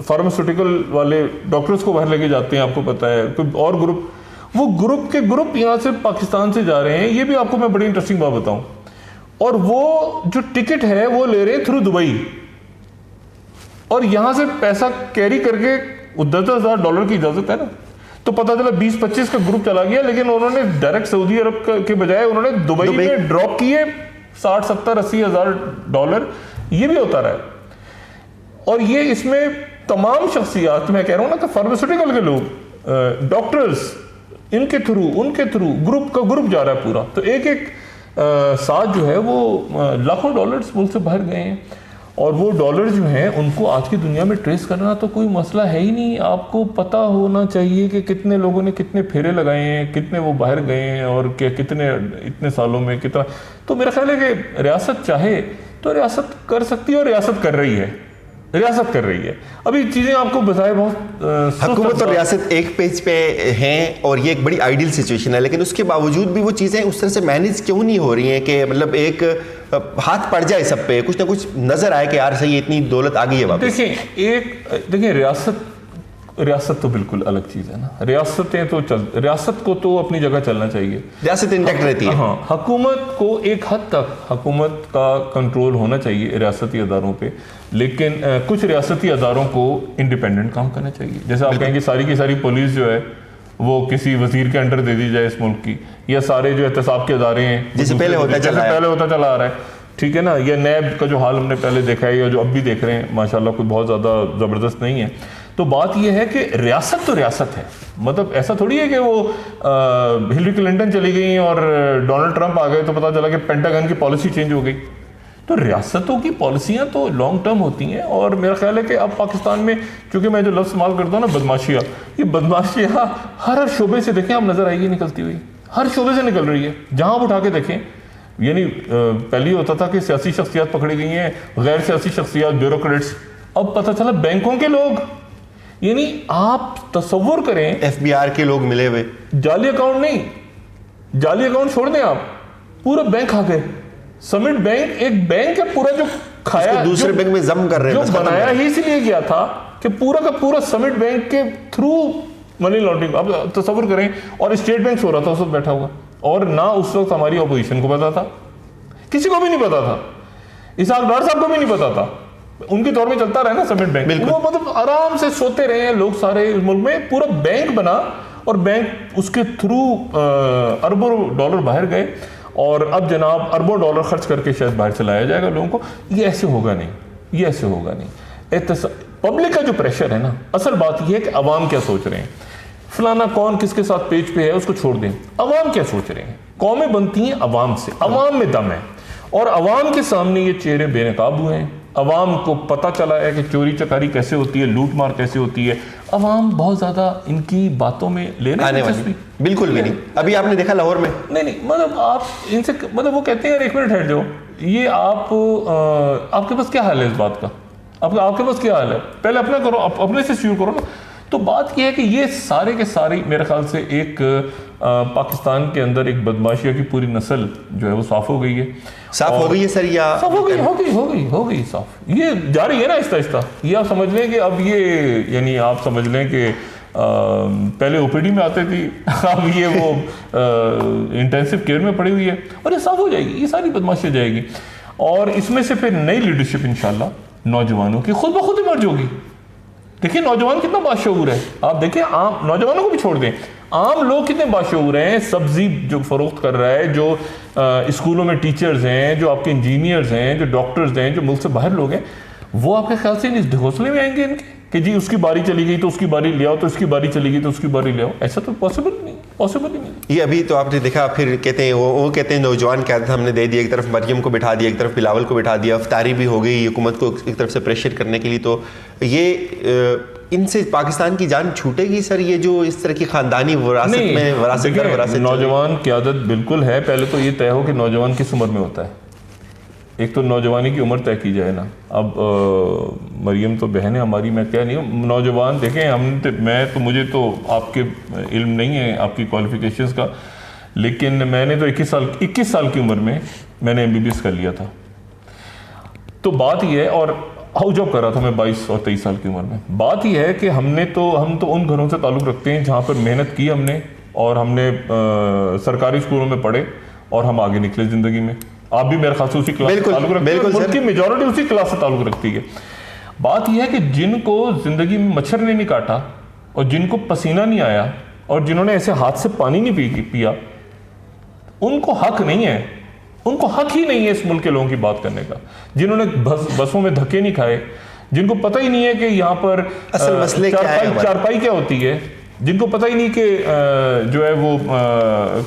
Pharmaceutical والے doctors کو باہر لے کے جاتے ہیں, آپ کو پتا ہے, کوئی اور گروپ, وہ گروپ کے گروپ یہاں سے پاکستان سے جا رہے ہیں. یہ بھی آپ کو میں بڑی انٹرسٹنگ بات بتاؤں, اور وہ جو ٹکٹ ہے وہ لے رہے ہیں تھرو دبئی, اور یہاں سے پیسہ کیری کر کے $10,000 کی اجازت ہے نا, تو پتہ چلا 20-25 کا گروپ چلا گیا, لیکن انہوں نے ڈائریکٹ سعودی عرب کے بجائے انہوں نے دبئی میں ڈراپ کیے $60-70-80,000. یہ بھی ہوتا رہا ہے. اور یہ اس میں تمام شخصیات, میں کہہ رہا ہوں نا کہ فارماسیوٹیکل کے لوگ, ڈاکٹرز, ان کے تھرو گروپ جا رہا ہے پورا. تو ایک ساتھ جو ہے وہ لاکھوں ڈالرز ملک سے باہر گئے ہیں, اور وہ ڈالر جو ہیں ان کو آج کی دنیا میں ٹریس کرنا تو کوئی مسئلہ ہے ہی نہیں. آپ کو پتہ ہونا چاہیے کہ کتنے لوگوں نے کتنے پھیرے لگائے ہیں, کتنے وہ باہر گئے ہیں, اور کتنے اتنے سالوں میں کتنا. تو میرا خیال ہے کہ ریاست چاہے تو ریاست کر سکتی ہے, اور ریاست کر رہی ہے. ابھی چیزیں آپ کو بتائے بہت حکومت اور ریاست ایک پیج پہ ہیں, اور یہ ایک بڑی آئیڈیل سچویشن ہے, لیکن اس کے باوجود بھی وہ چیزیں اس طرح سے مینیج کیوں نہیں ہو رہی ہیں کہ مطلب ایک ہاتھ پڑ جائے سب پہ, کچھ نہ کچھ نظر آئے کہ یار صحیح اتنی دولت آ گئی ہے واپس. دیکھیں ریاست تو بالکل الگ چیز ہے نا. ریاست کو تو اپنی جگہ چلنا چاہیے, ریاست انٹیکٹ رہتی ہے. ہاں, حکومت کو ایک حد تک حکومت کا کنٹرول ہونا چاہیے ریاستی اداروں پہ, لیکن کچھ ریاستی اداروں کو انڈیپینڈنٹ کام کرنا چاہیے. جیسے آپ کہیں کہ ساری کی ساری پولیس جو ہے وہ کسی وزیر کے انڈر دے دی جائے اس ملک کی, یا سارے جو احتساب کے ادارے ہیں جیسے پہلے ہوتا چلا آ رہا ہے, ٹھیک ہے نا, یا نیب کا جو حال ہم نے پہلے دیکھا ہے یا جو اب بھی دیکھ رہے ہیں ماشاءاللہ کوئی بہت زیادہ زبردست نہیں ہے. تو بات یہ ہے کہ ریاست تو ریاست ہے, مطلب ایسا تھوڑی ہے کہ وہ ہلری کلنٹن چلی گئی اور ڈونلڈ ٹرمپ آ گئے تو پتہ چلا کہ پینٹاگن کی پالیسی چینج ہو گئی. تو ریاستوں کی پالیسیاں تو لانگ ٹرم ہوتی ہیں, اور میرا خیال ہے کہ اب پاکستان میں چونکہ میں جو لفظ استعمال کرتا ہوں نا بدماشیاں, یہ بدماشیاں ہر شعبے سے دیکھیں آپ نظر آئے گی نکلتی ہوئی, ہر شعبے سے نکل رہی ہے. جہاں آپ اٹھا کے دیکھیں, یعنی پہلے ہوتا تھا کہ سیاسی شخصیات پکڑی گئی ہیں, غیر سیاسی شخصیات, بیوروکریٹس, اب پتہ چلا بینکوں کے لوگ, یعنی آپ تصور کریں FBR کے لوگ ملے ہوئے, جعلی اکاؤنٹ نہیں, جعلی اکاؤنٹ چھوڑ دیں آپ, پورا بینک کھا گئے. سمٹ بینک ایک بینک ہے پورا جو کھایا, دوسرے بینک میں ضم کر رہے ہیں, جو بنایا ہی اس لیے گیا تھا کہ پورا کا پورا سمٹ بینک کے تھرو منی لانڈرنگ. اب تصور کریں, اور اسٹیٹ بینک سو رہا تھا اس وقت بیٹھا ہوا, اور نہ اس وقت ہماری اپوزیشن کو پتا تھا, کسی کو بھی نہیں پتا تھا, اسحاق ڈار صاحب کو بھی نہیں پتا تھا, ان کے دور میں چلتا رہا نا سمٹ بینک, وہ مطلب آرام سے سوتے رہے ہیں لوگ سارے ملک میں. پورا بینک بنا اور بینک اس کے تھرو اربوں ڈالر باہر گئے, اور اب جناب اربوں ڈالر خرچ کر کے شاید باہر چلایا جائے گا لوگوں کو. یہ ایسے ہوگا نہیں. پبلک کا جو پریشر ہے نا, اصل بات یہ ہے کہ عوام کیا سوچ رہے ہیں, فلانا کون کس کے ساتھ پیج پہ ہے اس کو چھوڑ دیں, عوام کیا سوچ رہے ہیں. قومیں بنتی ہیں عوام سے, عوام میں دم ہے, اور عوام کے سامنے یہ چہرے بے نقاب ہوئے ہیں. عوام کو پتہ چلا ہے کہ چوری چکاری کیسے ہوتی ہے, لوٹ مار کیسے ہوتی ہے. عوام بہت زیادہ ان کی باتوں میں لینے بالکل بھی نہیں. ابھی آپ نے دیکھا لاہور میں, نہیں مطلب آپ ان سے مطلب وہ کہتے ہیں ایک منٹ ہٹ جاؤ, یہ آپ کے پاس کیا حال ہے اس بات کا, آپ کے پاس کیا حال ہے, پہلے اپنا کرو, اپنے سے شروع کرو نا. تو بات یہ ہے کہ یہ سارے کے ساری میرے خیال سے ایک پاکستان کے اندر ایک بدماشیہ کی پوری نسل جو ہے وہ صاف ہو گئی ہے. صاف ہو گئی ہے سر, یا صاف ہو گئی صاف, یہ جاری ہے نا آہستہ آہستہ. یہ آپ سمجھ لیں کہ اب یہ, یعنی آپ سمجھ لیں کہ پہلے OPD میں آتے تھی, اب یہ وہ انٹینسو کیئر میں پڑی ہوئی ہے, اور یہ صاف ہو جائے گی, یہ ساری بدماشی جائے گی. اور اس میں سے پھر نئی لیڈرشپ انشاءاللہ نوجوانوں کی خود بخود ایمرج ہوگی. دیکھیں نوجوان کتنا باشعور ہے, آپ دیکھیں عام نوجوانوں کو بھی چھوڑ دیں, عام لوگ کتنے باشعور ہیں. سبزی جو فروخت کر رہا ہے, جو اسکولوں میں ٹیچرز ہیں, جو آپ کے انجینئرز ہیں, جو ڈاکٹرز ہیں, جو ملک سے باہر لوگ ہیں, وہ آپ کے خیال سے اس گھونسلے میں آئیں گے ان کے کہ جی اس کی باری چلی گئی تو اس کی باری لے آؤ, تو اس کی باری چلی گئی تو اس کی باری لے آؤ. ایسا تو پاسبل ہی نہیں. یہ ابھی تو آپ نے دیکھا, پھر کہتے ہیں وہ کہتے ہیں نوجوان قیادت ہم نے دے دی, ایک طرف مریم کو بٹھا دیا, ایک طرف بلاول کو بٹھا دیا, افطاری بھی ہو گئی حکومت کو ایک طرف سے پریشر کرنے کے لیے. تو یہ ان سے پاکستان کی جان چھوٹے گی سر, یہ جو اس طرح کی خاندانی وراثت میں وراثت نوجوان قیادت بالکل ہے. پہلے تو یہ طے ہو کہ نوجوان کس عمر میں ہوتا ہے. ایک تو نوجوانی کی عمر طے کی جائے نا. اب مریم تو بہن ہے ہماری, میں کیا نہیں ہوں نوجوان. دیکھیں مجھے تو آپ کے علم نہیں ہے آپ کی کوالیفیکیشنز کا, لیکن میں نے تو 21 سال کی عمر میں نے MBBS کر لیا تھا. تو بات یہ ہے, اور ہاؤس جاب کر رہا تھا میں 22 اور 23 سال کی عمر میں. بات یہ ہے کہ ہم تو ان گھروں سے تعلق رکھتے ہیں جہاں پر محنت کی ہم نے, اور ہم نے سرکاری اسکولوں میں پڑھے اور ہم آگے نکلے زندگی میں. آپ بھی میرے خیال سے اسی کلاس سے تعلق رکھتے ہیں, ملک کی میجورٹی اسی کلاس سے تعلق رکھتی ہے. بات یہ ہے کہ جن کو زندگی میں مچھر نے نہیں کاٹا, اور جن کو پسینہ نہیں آیا, اور جنہوں نے ایسے ہاتھ سے پانی نہیں پیا, ان کو حق نہیں ہے, ان کو حق ہی نہیں ہے اس ملک کے لوگوں کی بات کرنے کا. جنہوں نے بسوں میں دھکے نہیں کھائے, جن کو پتہ ہی نہیں ہے کہ یہاں پر اصل مسئلے چارپائی کیا ہوتی ہے, جن کو پتہ ہی نہیں کہ جو ہے وہ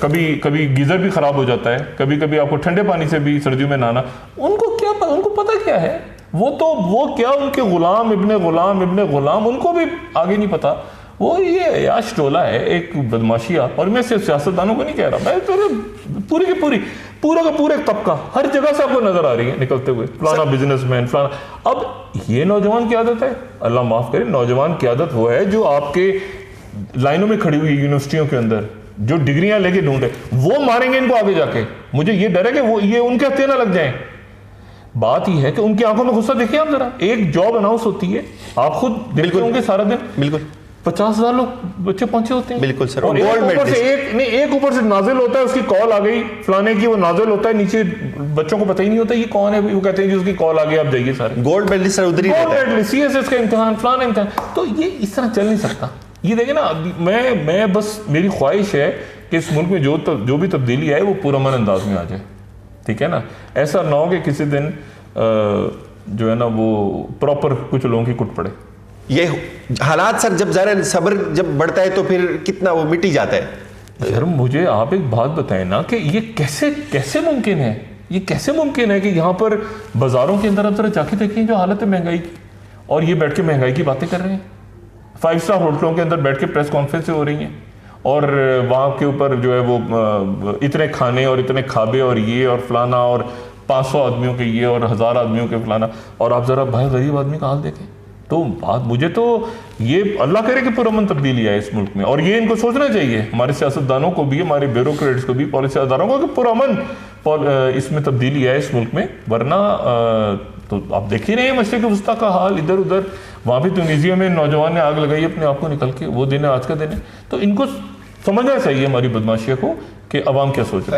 کبھی گیزر بھی خراب ہو جاتا ہے, کبھی آپ کو ٹھنڈے پانی سے بھی سردیوں میں نہانا, ان کو پتہ کیا ہے. وہ کیا ان کے غلام ابن غلام ان کو بھی آگے نہیں پتا. وہ یہ عیاش ٹولہ ہے, ایک بدماشیہ. اور میں صرف سیاستدانوں کو نہیں کہہ رہا, میں پورا کا پورا ایک طبقہ ہر جگہ سے آپ کو نظر آ رہی ہے نکلتے ہوئے, فلانا بزنس مین فلانا. اب یہ نوجوان کی عادت ہے, اللہ معاف کرے, نوجوان کی عادت وہ ہے جو آپ کے لائنوں میں کھڑی ہوئی یونیورسٹیوں کے اندر جو ڈگریاں لے کے ڈھونڈے, وہ ماریں گے ان کو آگے جا کے. مجھے یہ ڈر ہے کہ وہ یہ ان کے ہتھے نہ لگ جائیں. بات یہ ہے کہ ان کی آنکھوں میں غصہ دیکھیں آپ ذرا. ایک جاب اناؤنس ہوتی ہے, آپ خود دیکھتے ہوں گے سارا دن, بالکل 50,000 لوگ بچے پہنچے ہوتے ہیں. بالکل سر. اور ایک اوپر سے نازل ہوتا ہے, اس کی کال آ گئی فلانے کی, وہ نازل ہوتا ہے, نیچے بچوں کو پتہ ہی نہیں ہوتا یہ کون ہے, وہ کہتے ہیں جی اس کی کال آ گئی آپ جائیے سارے. گولڈ میڈلسٹ سر ادھر ہی رہتا ہے, سی ایس ایس کا امتحان فلانا امتحان. تو یہ اس طرح چل نہیں سکتا. یہ دیکھیں نا, میں بس میری خواہش ہے کہ اس ملک میں جو بھی تبدیلی آئے وہ پرامن انداز میں آ جائے, ٹھیک ہے نا. ایسا نہ ہو کہ کسی دن جو ہے نا وہ پراپر کچھ لوگوں کی کٹ پڑے. یہ حالات سر جب ذرا صبر جب بڑھتا ہے تو پھر کتنا وہ مٹی جاتا ہے. سر مجھے آپ ایک بات بتائیں نا کہ یہ کیسے ممکن ہے, یہ کیسے ممکن ہے کہ یہاں پر بازاروں کے اندر آپ ذرا جا کے دیکھیں جو حالت ہے مہنگائی کی, اور یہ بیٹھ کے مہنگائی کی باتیں کر رہے ہیں. 5 اسٹار ہوٹلوں کے اندر بیٹھ کے پریس کانفرنسیں ہو رہی ہیں, اور وہاں کے اوپر جو ہے وہ اتنے کھانے اور اتنے کھابے اور یہ اور فلانا, اور 500 آدمیوں کے یہ اور 1000 آدمیوں کے فلانا. اور آپ ذرا بھائی غریب آدمی کا حال دیکھیں. تو بات مجھے تو یہ اللہ کرے کہ پرامن تبدیلی آئے اس ملک میں, اور یہ ان کو سوچنا چاہیے, ہمارے سیاستدانوں کو بھی, ہمارے بیوروکریٹس کو بھی, پالیسی اداروں کو, کہ پرامن اس میں تبدیلی آئے اس ملک میں. ورنہ تو آپ دیکھ ہی رہے ہیں مشرق وسطیٰ کا حال, ادھر ادھر. وہاں بھی تونیزیا میں نوجوان نے آگ لگائی اپنے آپ کو نکل کے, وہ دن ہے آج کا دن ہے. تو ان کو سمجھنا چاہیے ہماری بدماشیہ کو کہ عوام کیا سوچ رہے ہیں.